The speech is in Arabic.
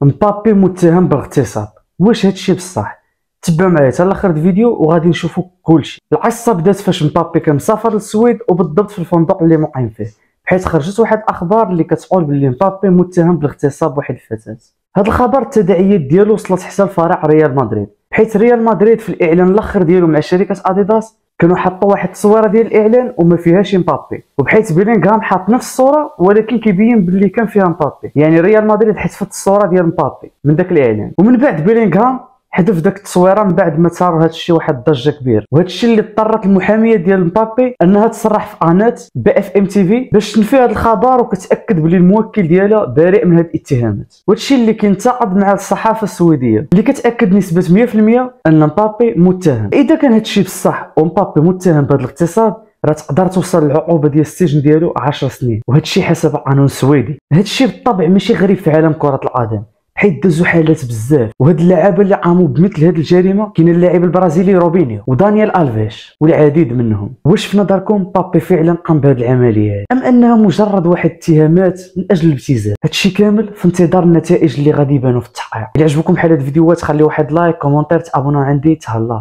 مبابي متهم باغتصاب. واش هادشي بصح؟ تبعوا معايا حتى لاخر الفيديو وغادي نشوفوا كلشي. العصه بدات فاش مبابي كان مسافر للسويد وبالضبط في الفندق اللي مقيم فيه، حيت خرجت واحد الاخبار اللي كتقول باللي مبابي متهم باغتصاب واحد الفتاه. هذا الخبر التداعيات ديالو وصلت حتى لفريق ريال مدريد، حيت ريال مدريد في الاعلان الاخر ديالو مع شركه اديداس كانوا حطوا واحد التصويره ديال الاعلان وما فيهاش مبابي، وبحيث بيلينغهام حاط نفس الصوره ولكن كيبين باللي كان فيها مبابي، يعني ريال مدريد حذفت الصوره ديال مبابي من داك الاعلان. ومن بعد بيلينغهام حذف داك التصويره من بعد ما صار هذا الشيء واحد الضجه كبيره، وهذا الشيء اللي اضطرت المحاميه ديال مبابي انها تصرح في قناه BFM TV باش تنفي هذا الخبر وكتاكد بلي الموكل ديالها بريء من هذه الاتهامات. وهذا الشيء اللي كينتقد مع الصحافه السويديه اللي كتاكد نسبه 100% ان مبابي متهم. اذا كان هذا الشيء بصح ومبابي متهم بهذا الاغتصاب، راه تقدر توصل للعقوبه ديال السجن ديالو 10 سنين، وهذا الشيء حسب القانون السويدي. هذا الشيء بالطبع ماشي غريب في عالم كره القدم، حيت دازو حالات بزاف، وهاد اللعابه اللي قاموا بمثل هاد الجريمه كاين اللاعب البرازيلي روبينيو ودانيال الفيش والعديد منهم. واش في نظركم بابي فعلا قام بهاد العمليه ام انها مجرد واحد اتهامات من اجل الابتزاز؟ هادشي كامل في انتظار النتائج اللي غادي يبانوا في التحقيق. الا عجبكم بحال هاد الفيديوهات خليو واحد لايك، كومونتير، تابوناو عندي. تهلاو.